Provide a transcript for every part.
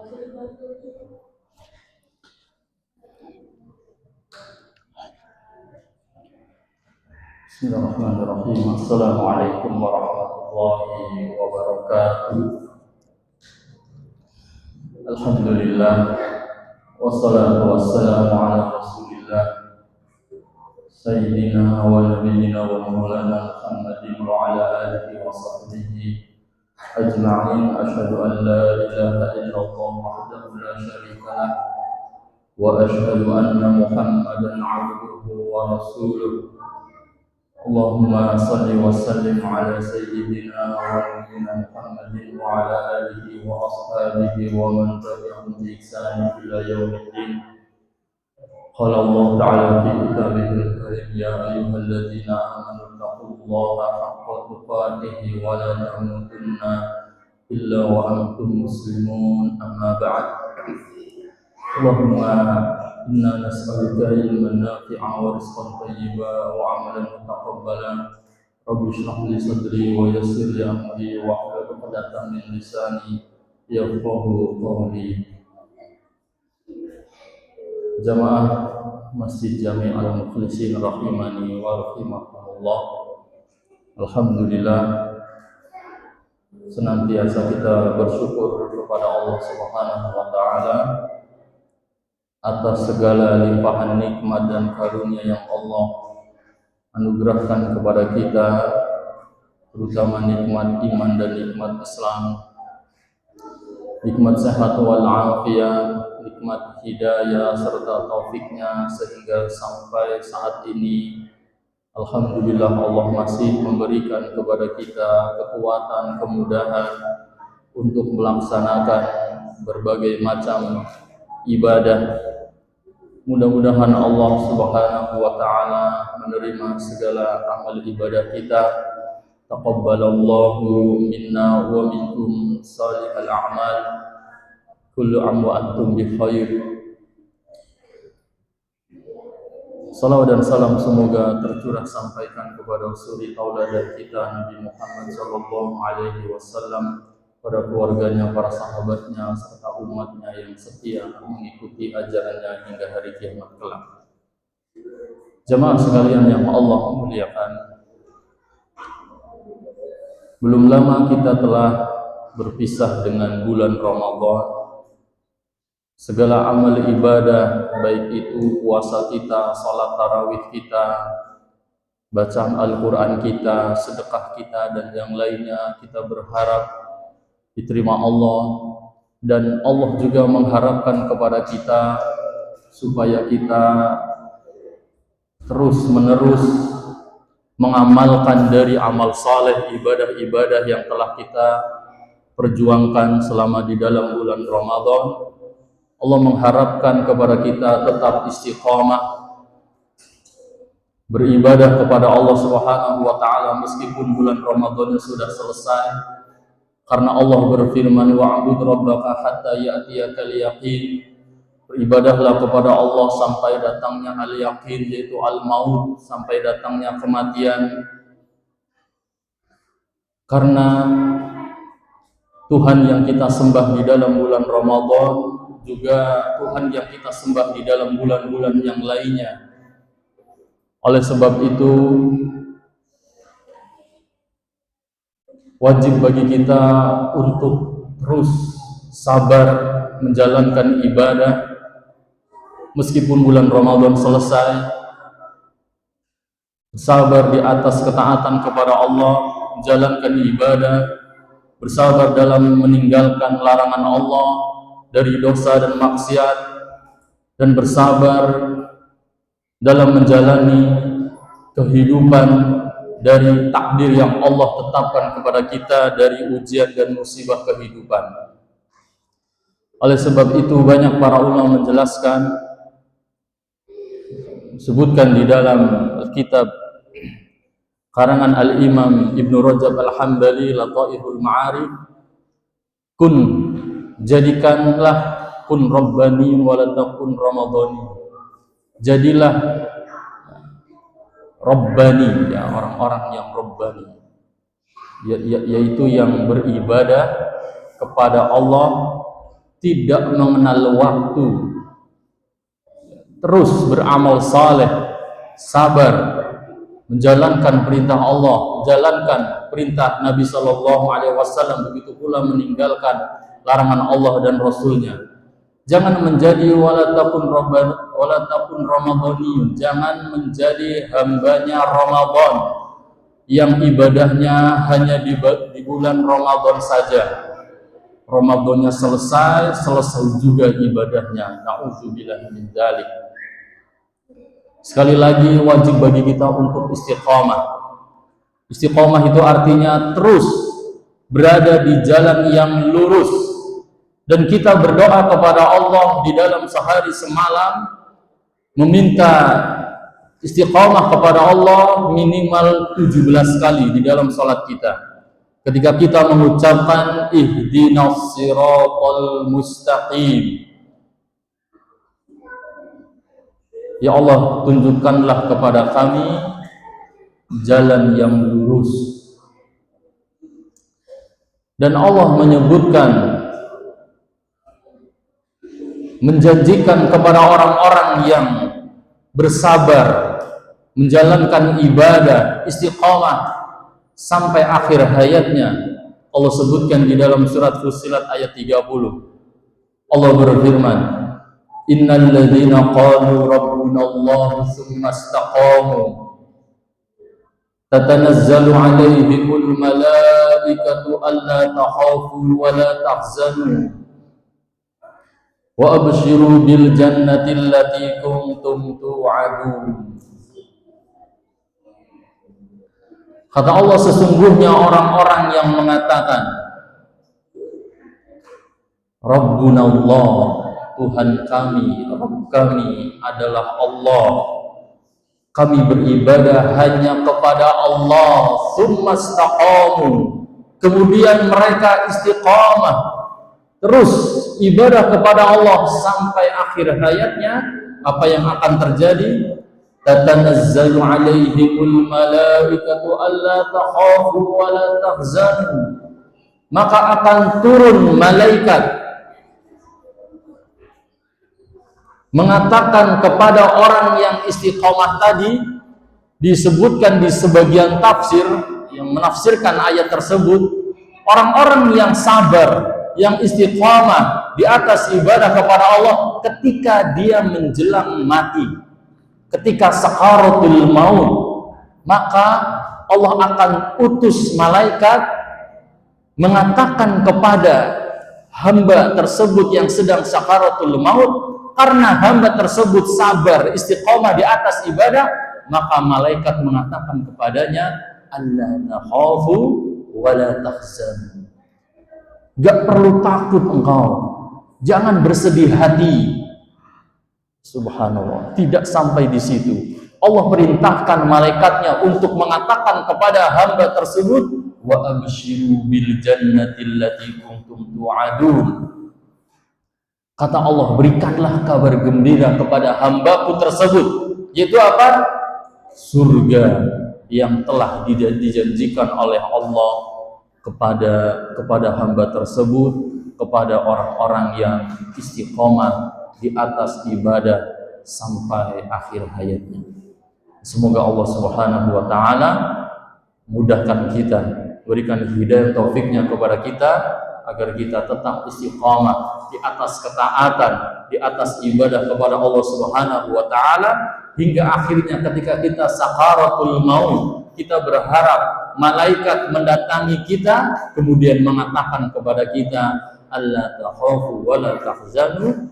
Bismillahirrahmanirrahim. Assalamualaikum warahmatullahi wabarakatuh. Alhamdulillah wassalatu wassalamu ala Rasulillah Sayyidina wa nabiyyina wa maulana Muhammadin wa ala alihi wa sahbihi ajma'in. Asyhadu an la ilaha illallah wahdahu la syarika lah wa asyhadu anna Muhammadan 'abduhu wa rasuluh. Allahumma salli wa sallim ala sayyidina wa nabiyyina Muhammadin wa ala alihi wa ashabihi wa man tabi'ahum bi ihsan ila yaumiddin. Qala Allah ta'ala fi kitabihil karim, ya ayyuhalladzina amanu taqullaha haqqa tuqatih wa la tamutunna illa wa antum muslimun. Amma ba'd. Allahumma inna nas'aluka ilman nafi'an wa rizqan thayyiban wa 'amalan mutaqabbalan. Rabbi shrah li sadri wa yassir li amri wa hlul 'uqdatam min lisani yafqahu qawli. Jamaah Masjid Jami' Al-Mukhlisin rahimani wa rahimakumullah. Alhamdulillah, senantiasa kita bersyukur kepada Allah Subhanahu wa taala atas segala limpahan nikmat dan karunia yang Allah anugerahkan kepada kita, terutama nikmat iman dan nikmat Islam, nikmat sehat wal afiyah, nikmat hidayah serta taufiknya, sehingga sampai saat ini alhamdulillah Allah masih memberikan kepada kita kekuatan, kemudahan untuk melaksanakan berbagai macam ibadah. Mudah-mudahan Allah Subhanahu wa taala menerima segala amal ibadah kita. Taqabbalallahu minna wa minkum salihal a'mal. Kullu 'am wa antum bi khair. Salawat dan salam semoga tercurah sampaikan kepada suri tauladan kita Nabi Muhammad sallallahu alaihi wasallam, pada keluarganya, para sahabatnya, serta umatnya yang setia mengikuti ajarannya hingga hari kiamat kelak. Jamaah sekalian yang Allah muliakan, belum lama kita telah berpisah dengan bulan Ramadan. Segala amal ibadah, baik itu puasa kita, salat tarawih kita, bacaan Al-Quran kita, sedekah kita, dan yang lainnya, kita berharap diterima Allah, dan Allah juga mengharapkan kepada kita supaya kita terus menerus mengamalkan dari amal saleh, ibadah-ibadah yang telah kita perjuangkan selama di dalam bulan Ramadan. Allah mengharapkan kepada kita tetap istiqamah beribadah kepada Allah Subhanahu wa taala meskipun bulan Ramadannya sudah selesai. Karena Allah berfirman, wa'bud rabbaka hatta ya'tiyakal yaqin. Beribadahlah kepada Allah sampai datangnya al-yaqin, yaitu al-maut, sampai datangnya kematian. Karena Tuhan yang kita sembah di dalam bulan Ramadan juga Tuhan yang kita sembah di dalam bulan-bulan yang lainnya. Oleh sebab itu, wajib bagi kita untuk terus sabar menjalankan ibadah meskipun bulan Ramadan selesai, sabar di atas ketaatan kepada Allah, menjalankan ibadah, bersabar dalam meninggalkan larangan Allah dari dosa dan maksiat, dan bersabar dalam menjalani kehidupan dari takdir yang Allah tetapkan kepada kita dari ujian dan musibah kehidupan. Oleh sebab itu banyak para ulama menjelaskan, sebutkan di dalam kitab karangan Al-Imam Ibnu Rajab Al-Hambali Lataiful Ma'arif, kun, jadikanlah, kun rabbani walatakun ramadhani, jadilah Rabbani, ya, orang-orang yang Rabbani, yaitu yang beribadah kepada Allah tidak mengenal waktu, terus beramal saleh, sabar, menjalankan perintah Allah, menjalankan perintah Nabi Shallallahu Alaihi Wasallam, begitu pula meninggalkan larangan Allah dan Rasulnya. Jangan menjadi walatakun Ramadhaniyun, jangan menjadi hambanya Ramadan yang ibadahnya hanya di bulan Ramadan saja. Ramadannya selesai juga ibadahnya. Na'udzubillah min dzalik. Sekali lagi wajib bagi kita untuk istiqamah. Istiqamah itu artinya terus berada di jalan yang lurus, dan kita berdoa kepada Allah di dalam sehari semalam meminta istiqamah kepada Allah minimal 17 kali di dalam salat kita. Ketika kita mengucapkan ihdinas siratal mustaqim, ya Allah, tunjukkanlah kepada kami jalan yang lurus. Dan Allah menyebutkan, menjanjikan kepada orang-orang yang bersabar, menjalankan ibadah, istiqamah sampai akhir hayatnya. Allah sebutkan di dalam surat Fussilat ayat 30. Allah berfirman, innal ladzina qalu rabbuna Allah tsumma istaqamu tatanazzalu alaihimul malaikatu alla takhafu wa la tahzanu wa abshiru bil jannati allati kuntum tu'adun. Kata Allah, sesungguhnya orang-orang yang mengatakan Rabbuna Allah, Tuhan kami, Rabb kami adalah Allah, kami beribadah hanya kepada Allah, tsumma istaqamu, kemudian mereka istiqamah terus ibadah kepada Allah sampai akhir hayatnya, apa yang akan terjadi? Tatanazzalu alaihimul malaikatu alla takhafu wa la tahzanu, maka akan turun malaikat mengatakan kepada orang yang istiqamah tadi. Disebutkan di sebagian tafsir yang menafsirkan ayat tersebut, orang-orang yang sabar, yang istiqamah di atas ibadah kepada Allah ketika dia menjelang mati, ketika sakaratul maut, maka Allah akan utus malaikat mengatakan kepada hamba tersebut yang sedang sakaratul maut, karena hamba tersebut sabar istiqamah di atas ibadah, maka malaikat mengatakan kepadanya, alla takhafu wa la tahzanu, gak perlu takut engkau, jangan bersedih hati. Subhanallah, tidak sampai di situ. Allah perintahkan malaikatnya untuk mengatakan kepada hamba tersebut, wa abshiru bil jannati allati kuntum tu'adun. Kata Allah, berikanlah kabar gembira kepada hambaku tersebut, yaitu apa? Surga yang telah dijanjikan oleh Allah kepada hamba tersebut, kepada orang-orang yang istiqomah di atas ibadah sampai akhir hayatnya. Semoga Allah Subhanahu wa taala mudahkan kita, berikan hidayah taufiknya kepada kita agar kita tetap istiqamah di atas ketaatan, di atas ibadah kepada Allah Subhanahu wa taala hingga akhirnya ketika kita sakaratul maut, kita berharap malaikat mendatangi kita kemudian mengatakan kepada kita, alla takhafu wa la tahzanu,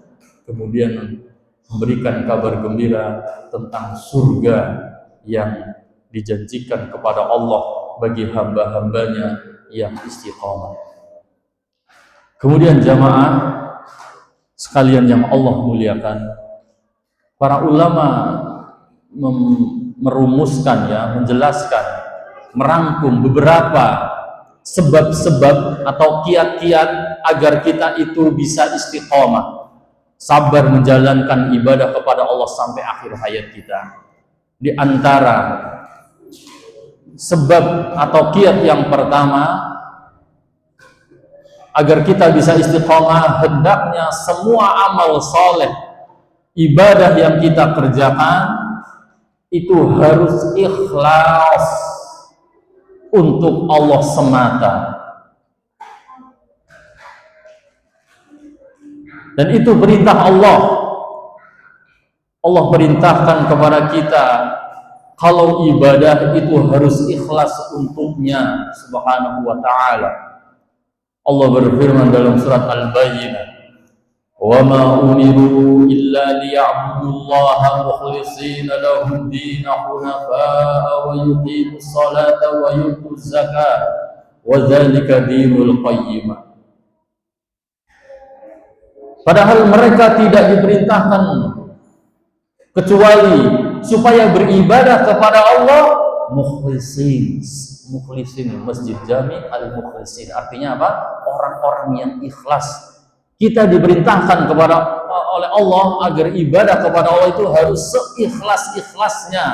kemudian memberikan kabar gembira tentang surga yang dijanjikan kepada Allah bagi hamba-hambanya yang istiqamah. Kemudian jamaah sekalian yang Allah muliakan, para ulama merumuskan, menjelaskan, merangkum beberapa sebab-sebab atau kiat-kiat agar kita itu bisa istiqamah, sabar menjalankan ibadah kepada Allah sampai akhir hayat kita. Di antara sebab atau kiat yang pertama, Agar kita bisa istiqomah, hendaknya semua amal soleh, ibadah yang kita kerjakan itu harus ikhlas untuk Allah semata. Dan itu perintah Allah. Allah perintahkan kepada kita kalau ibadah itu harus ikhlas untuknya subhanahu wa ta'ala. Allah berfirman dalam surat Al-Bayyinah, "Wa ma umiru illa liya'budullaha mukhlishina lahu ad-din hunafa'a wa yuqimus salata wa yutuz zakata wa dzalika dinul qayyimah." Padahal mereka tidak diperintahkan kecuali supaya beribadah kepada Allah mukhlisin. Mukhlisin, Masjid Jami Al-Mukhlisin, artinya apa? Orang-orang yang ikhlas. Kita diperintahkan oleh Allah agar ibadah kepada Allah itu harus seikhlas-ikhlasnya,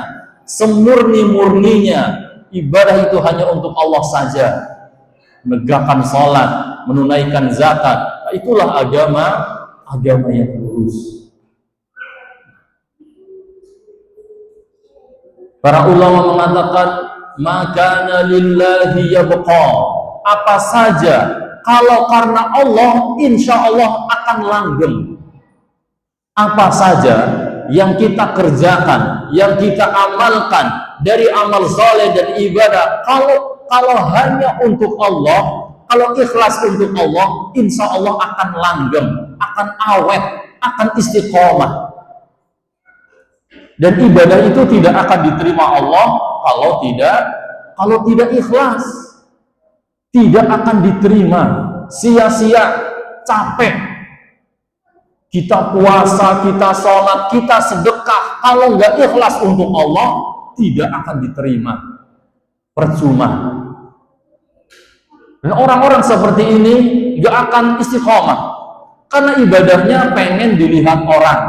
semurni-murninya. Ibadah itu hanya untuk Allah saja. Menegakkan salat, menunaikan zakat, itulah agama yang lurus. Para ulama mengatakan maka lillahi yabqa, apa saja kalau karena Allah insya Allah akan langgeng. Apa saja yang kita kerjakan, yang kita amalkan dari amal saleh dan ibadah, kalau hanya untuk Allah, kalau ikhlas untuk Allah, insya Allah akan langgeng, akan awet, akan istiqomah. Dan ibadah itu tidak akan diterima Allah kalau tidak ikhlas. Tidak akan diterima, sia-sia, capek. Kita puasa, kita sholat, kita sedekah, kalau nggak ikhlas untuk Allah, tidak akan diterima. Percuma. Dan orang-orang seperti ini nggak akan istiqomah, karena ibadahnya pengen dilihat orang,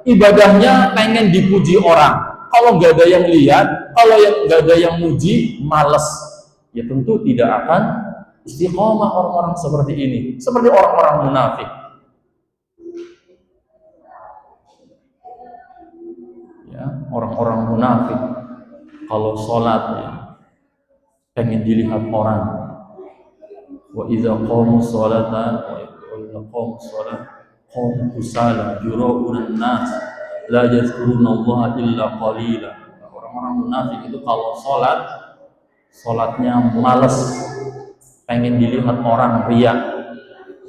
ibadahnya pengen dipuji orang. Kalau nggak ada yang lihat, kalau nggak ada yang muji, males. Ya tentu tidak akan istiqomah orang-orang seperti ini, seperti orang-orang munafik. Ya, orang-orang munafik kalau sholat ya, pengen dilihat orang. Wa idza qamu sholata qamu kusala yura'una an-nas la yadhkurunallaha illa qalila. Orang-orang munafik itu kalau sholatnya malas, pengen dilihat orang, riya.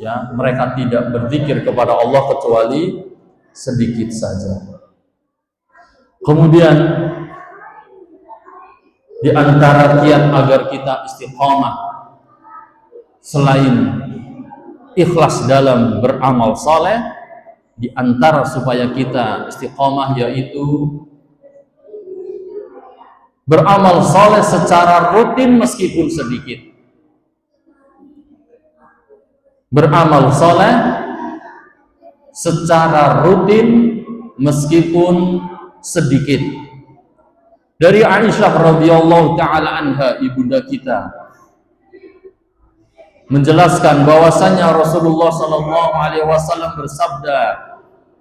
Ya, mereka tidak berzikir kepada Allah kecuali sedikit saja. Kemudian di antara kiat agar kita istiqomah selain ikhlas dalam beramal saleh, di antara supaya kita istiqomah yaitu beramal saleh secara rutin meskipun sedikit. Beramal saleh secara rutin meskipun sedikit. Dari Aisyah radhiyallahu taala anha, ibunda kita, menjelaskan bahwasanya Rasulullah sallallahu alaihi wasallam bersabda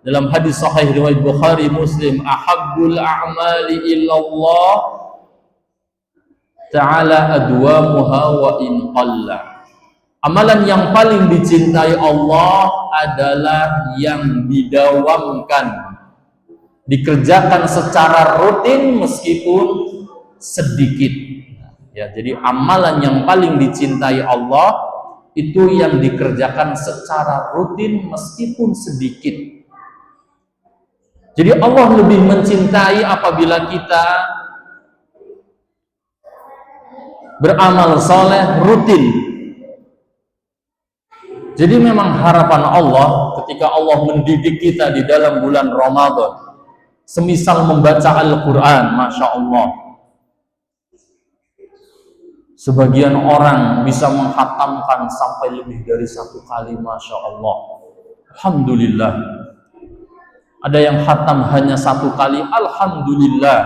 dalam hadis sahih riwayat Bukhari Muslim, ahabbul a'mali illallah ta'ala adwamuha wa in qalla. Amalan yang paling dicintai Allah adalah yang didawamkan, dikerjakan secara rutin meskipun sedikit. Ya, jadi amalan yang paling dicintai Allah itu yang dikerjakan secara rutin meskipun sedikit. Jadi Allah lebih mencintai apabila kita beramal soleh rutin. Jadi memang harapan Allah ketika Allah mendidik kita di dalam bulan Ramadan, semisal membaca Al-Quran, Masya Allah, sebagian orang bisa menghatamkan sampai lebih dari 1 kali, Masya Allah. Alhamdulillah. Ada yang khatam hanya 1 kali, Alhamdulillah.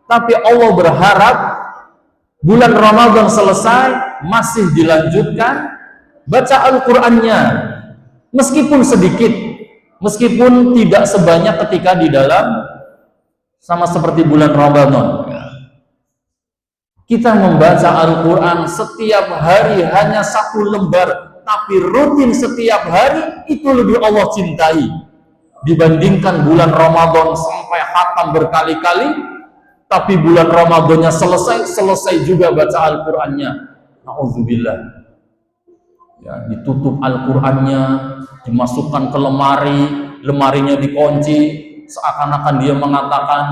Tapi Allah berharap bulan Ramadan selesai, masih dilanjutkan, Baca Al-Qur'annya meskipun sedikit, meskipun tidak sebanyak ketika di dalam sama seperti bulan Ramadan. Kita membaca Al-Quran setiap hari hanya 1 lembar, tapi rutin setiap hari, itu lebih Allah cintai dibandingkan bulan Ramadan sampai khatam berkali-kali, tapi bulan Ramadannya selesai juga baca Al-Qurannya. Na'udzubillah. Ya, ditutup Al-Qurannya, dimasukkan ke lemari, lemarinya dikunci, seakan-akan dia mengatakan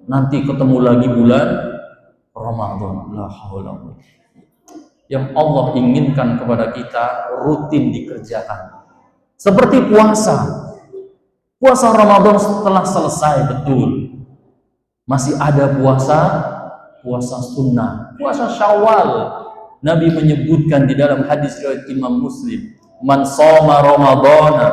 nanti ketemu lagi bulan Ramadan. La haula. Yang Allah inginkan kepada kita rutin dikerjakan. Seperti puasa. Puasa Ramadan setelah selesai, betul. Masih ada puasa sunnah, puasa Syawal. Nabi menyebutkan di dalam hadis riwayat Imam Muslim, "Man shoma Ramadana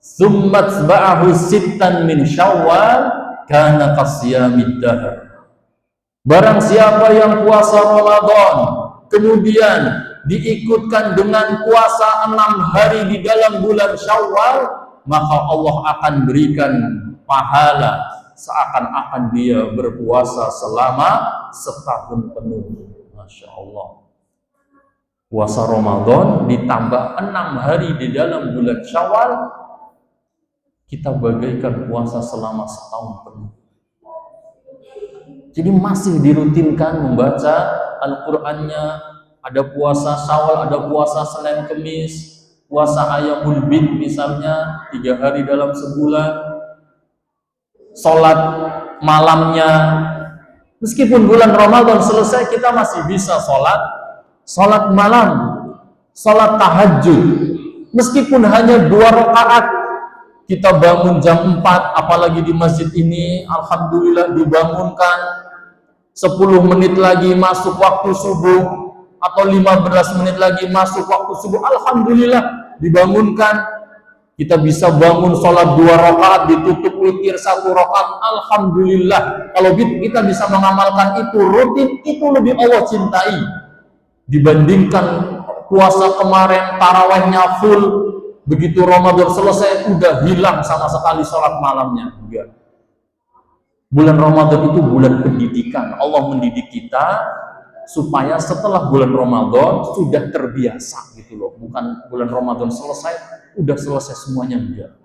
tsumma atba'ahu sittan min Syawal kana qasiyamid dahr." Barang siapa yang puasa Ramadan kemudian diikutkan dengan puasa 6 hari di dalam bulan Syawal, maka Allah akan berikan pahala seakan-akan dia berpuasa selama setahun penuh. Masya Allah. Puasa Ramadan ditambah 6 hari di dalam bulan Syawal, kita bagaikan puasa selama setahun penuh. Jadi masih dirutinkan membaca Al-Qur'annya. Ada puasa Syawal, ada puasa Senin Kemis, puasa Ayyamul Bid misalnya 3 hari dalam sebulan. Salat malamnya, meskipun bulan Ramadan selesai, kita masih bisa salat malam, salat tahajud, meskipun hanya 2 rakaat. Kita bangun jam 4, apalagi di masjid ini, alhamdulillah dibangunkan 10 menit lagi masuk waktu subuh, atau 15 menit lagi masuk waktu subuh, alhamdulillah dibangunkan. Kita bisa bangun sholat 2 rakaat, ditutup witir 1 rakaat, alhamdulillah. Kalau kita bisa mengamalkan itu rutin, itu lebih Allah cintai dibandingkan puasa kemarin tarawihnya full, begitu Ramadan selesai udah hilang sama sekali sholat malamnya. Enggak. Bulan Ramadan itu bulan pendidikan. Allah mendidik kita supaya setelah bulan Ramadan sudah terbiasa gitu loh. Bukan bulan Ramadan selesai udah selesai semuanya, enggak.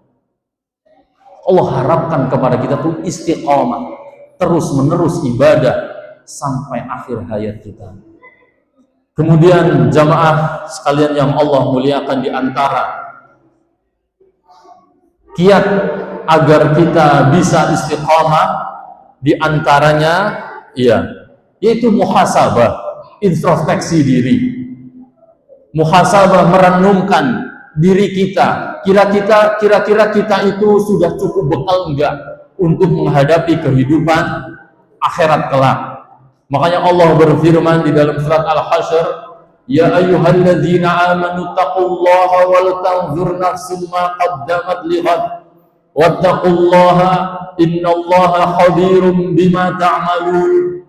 Allah harapkan kepada kita tuh istiqamah, terus menerus ibadah sampai akhir hayat kita. Kemudian jamaah sekalian yang Allah muliakan, di antara kiat agar kita bisa istiqamah, di antaranya yaitu muhasabah, introspeksi diri. Muhasabah, merenungkan diri kita. Kira-kira kita itu sudah cukup bekal enggak untuk menghadapi kehidupan akhirat kelak. Makanya Allah berfirman di dalam surat Al-Hasyr, "Ya ayyuhalladzina amanu taqullaha wal tanzur nafsum ma qaddamat lighad wattaqullaha innallaha khabirum bima ta'malun."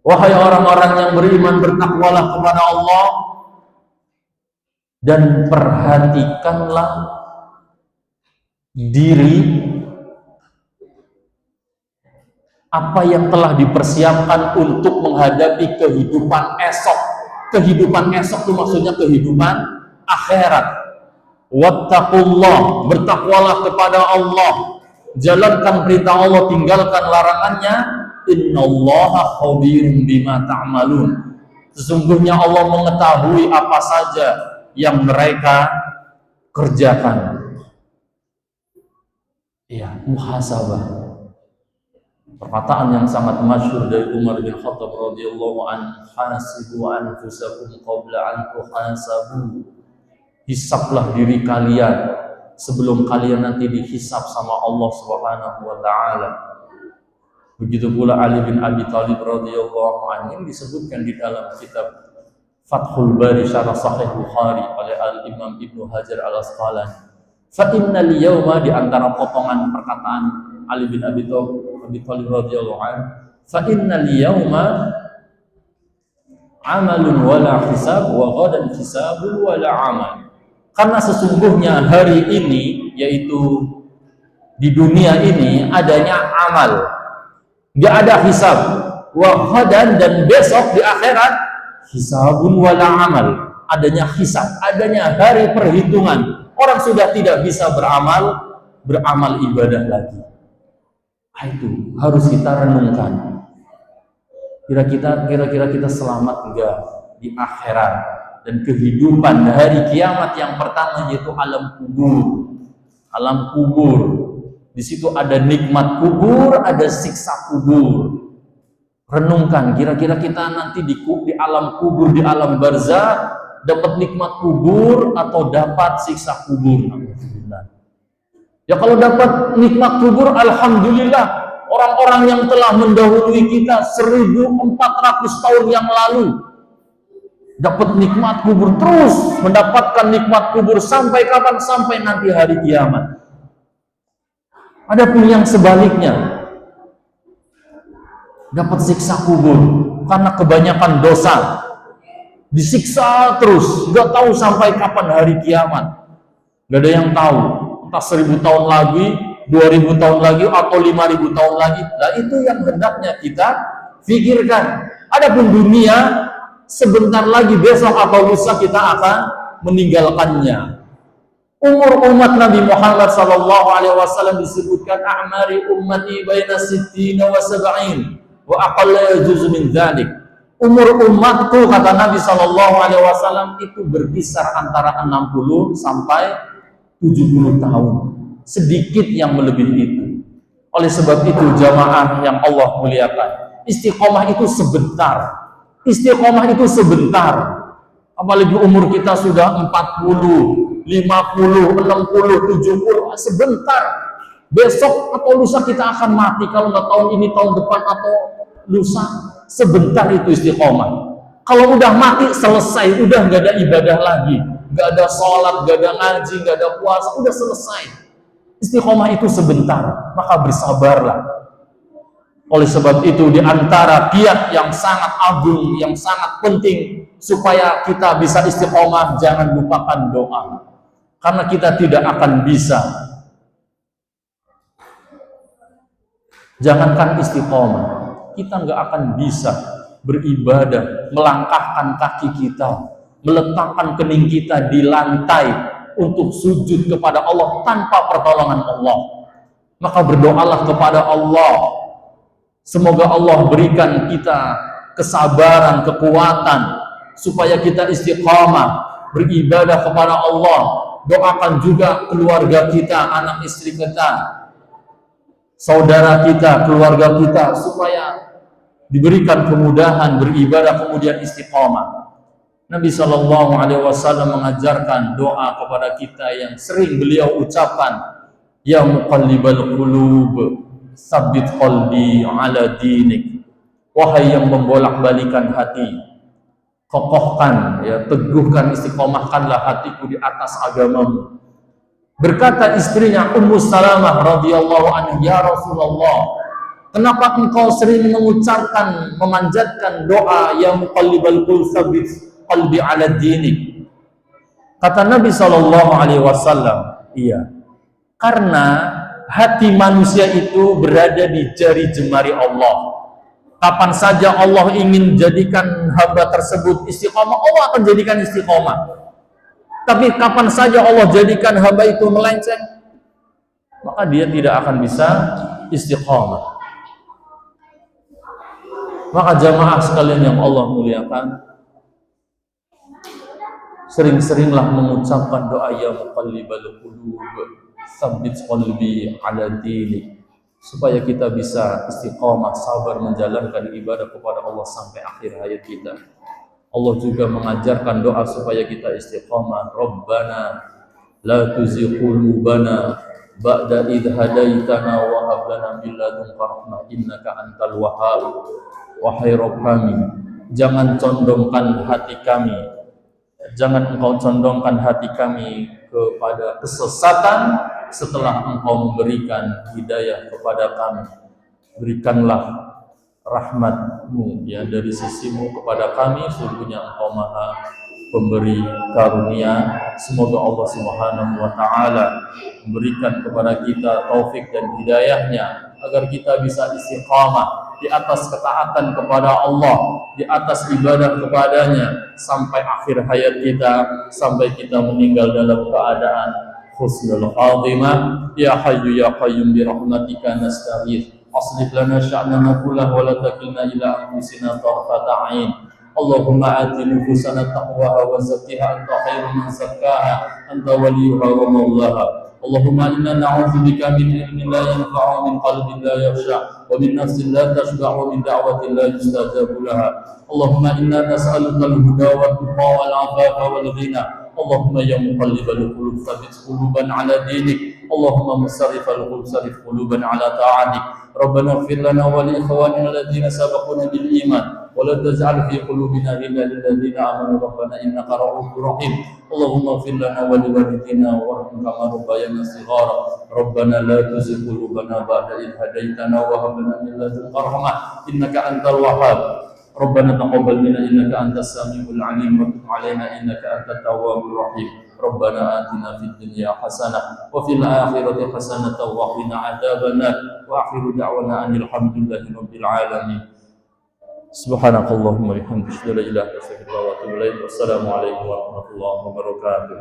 Wahai orang-orang yang beriman, bertakwalah kepada Allah dan perhatikanlah diri apa yang telah dipersiapkan untuk menghadapi kehidupan esok. Kehidupan esok itu maksudnya kehidupan akhirat. Wattaqullah, bertakwalah kepada Allah, jalankan perintah Allah, tinggalkan larangannya. Innallaha khabirum bima ta'malun. Sesungguhnya Allah mengetahui apa saja yang mereka kerjakan. Ya, muhasabah. Perkataan yang sangat masyhur dari Umar bin Khattab radhiyallahu anhu, "Hasibu anfusakum qabla an tuhasabu." Hisablah diri kalian sebelum kalian nanti dihisab sama Allah Subhanahu wa taala. Begitu pula Ali bin Abi Thalib radhiyallahu anhu, disebutkan di dalam kitab Fathul Bari Syarah Sahih Bukhari oleh Al-Imam Ibnu Hajar Al-Asqalani. Fa innal yawma, di antara potongan perkataan Ali bin Abi Thalib radhiyallahu anhu, fa innal yawma amalun wala hisab wa ghadan hisabun wala amal. Karena sesungguhnya hari ini, yaitu di dunia ini, adanya amal, nggak ada hisab. Wa ghadan, dan besok di akhirat, hisabun wala amal, adanya hisab, adanya hari perhitungan. Orang sudah tidak bisa beramal ibadah lagi. Itu harus kita renungkan. Kira-kira kita selamat enggak di akhirat dan kehidupan hari kiamat yang pertama, yaitu alam kubur. Alam kubur, di situ ada nikmat kubur, ada siksa kubur. Renungkan, kira-kira kita nanti di alam kubur, di alam barzah, dapat nikmat kubur atau dapat siksa kubur? Ya kalau dapat nikmat kubur, alhamdulillah. Orang-orang yang telah mendahului kita 1400 tahun yang lalu dapat nikmat kubur, terus mendapatkan nikmat kubur sampai kapan? Sampai nanti hari kiamat. Adapun yang sebaliknya, dapat siksa kubur karena kebanyakan dosa, disiksa terus, nggak tahu sampai kapan hari kiamat. Nggak ada yang tahu, entah 1000 tahun lagi, 2000 tahun lagi, atau 5000 tahun lagi. Nah, itu yang hendaknya kita pikirkan. Adapun dunia, sebentar lagi, besok atau lusa kita akan meninggalkannya. Umur umat Nabi Muhammad SAW disebutkan a'mari ummati baina sittina wa sab'in wa aqalla yajuzu min dzalik. Umur umatku, kata Nabi SAW, itu berkisar antara 60 sampai 70 tahun. Sedikit yang melebihi itu. Oleh sebab itu, jamaah yang Allah muliakan, istiqomah itu sebentar. Istiqomah itu sebentar. Apalagi umur kita sudah 40, 50, 60, 70, sebentar. Besok atau lusa kita akan mati, kalau nggak tahun ini, tahun depan atau lusa. Sebentar itu istiqomah. Kalau udah mati, selesai, udah nggak ada ibadah lagi, nggak ada sholat, nggak ada ngaji, nggak ada puasa, udah selesai. Istiqomah itu sebentar, maka bersabarlah. Oleh sebab itu, di antara kiat yang sangat agung, yang sangat penting supaya kita bisa istiqomah, jangan lupakan doa. Karena kita tidak akan bisa, jangankan istiqomah, kita nggak akan bisa beribadah, melangkahkan kaki kita, meletakkan kening kita di lantai untuk sujud kepada Allah tanpa pertolongan Allah. Maka berdoalah kepada Allah, semoga Allah berikan kita kesabaran, kekuatan, supaya kita istiqamah beribadah kepada Allah. Doakan juga keluarga kita, anak istri kita, saudara kita, keluarga kita, supaya diberikan kemudahan beribadah, kemudian istiqamah. Nabi SAW mengajarkan doa kepada kita yang sering beliau ucapkan, ya muqallibal qulub, tsabbit qalbi ala dinik. Wahai yang membolak-balikan hati, kokohkan, ya, teguhkan, istiqomahkanlah hatiku di atas agamamu. Berkata istrinya Ummu Salamah radhiyallahu anha, ya Rasulullah, kenapa engkau sering mengucapkan, memanjatkan doa ya muqallibal qulub tsabbit qalbi ala dinik? Kata Nabi SAW, iya, karena hati manusia itu berada di jari jemari Allah. Kapan saja Allah ingin jadikan hamba tersebut istiqomah, Allah akan jadikan istiqomah. Tapi kapan saja Allah jadikan hamba itu melenceng, maka dia tidak akan bisa istiqomah. Maka jamaah sekalian yang Allah muliakan, sering-seringlah mengucapkan doa ya muqallibal qulub, tsabbit qalbi ala dinik, supaya kita bisa istiqamah, sabar menjalankan ibadah kepada Allah sampai akhir hayat kita. Allah juga mengajarkan doa supaya kita istiqamah. Rabbana la tuzigh qulubana ba'da idh hadaitana wa hab lana min ladunka rahmah innaka antal wahhab. Wahai Rabb kami, jangan condongkan hati kami, jangan engkau condongkan hati kami kepada kesesatan setelah engkau memberikan hidayah kepada kami. Berikanlah rahmat-Mu, ya, dari sisi-Mu kepada kami. Sungguhnya Engkau Maha pemberi karunia. Semoga Allah Subhanahu wa taala memberikan kepada kita taufik dan hidayahnya agar kita bisa istiqamah di atas ketaatan kepada Allah, di atas ibadah kepadanya sampai akhir hayat kita, sampai kita meninggal dalam keadaan husnul khatimah. Ya Hayyu ya Qayyum bi rahmatika nastaghith. Aslih lana sya'nana kullahu wa la takilna ila anfusina tarfata 'ain. Allahumma ati nufusana taqwaha wa zakkiha anta khairu man zakkaha anta waliyuha wa maulaha. Allahumma inna na'udzubika min ilmin la yanfa'u, min qalbin la yakhsha, wa min nafsin la tashba'u, min da'watin la yustajabu laha. Allahumma inna nas'aluka al-huda wa tuqa wal 'afafa wal ghina. Allahumma ya muqallibal qulub tsabbit quluban 'ala dinik. Allahumma musarrifal qulub sarrif quluban 'ala ta'atik. Rabbana ighfir lana wa li ikhwanina alladhina sabaquna bil iman wa la taj'al fi qulubina ghillan lil ladzina amanu rabbana innaka ra'ufur rahim. Allahumma ighfir lana wa li walidina warhamhum kama rabbayana shighara. Rabbana la tuzigh qulubana ba'da idh hadaytana wa hab lana min ladunka rahmah innaka antal wahhab. Rabbana taqabbal minna innaka antas samiul 'alim wa tub 'alaina innaka antat tawwabur rahim. Rabbana atina fid dunya hasanah wa fil akhirati hasanah wa qina adzabannar. Wa akhiru da'wana anil hamdulillahi rabbil alamin. Subhanakallahumma wa bihamdika la ilaha illa anta astaghfiruka wa atubu ilaik. Wassalamu alaikum warahmatullahi wabarakatuh.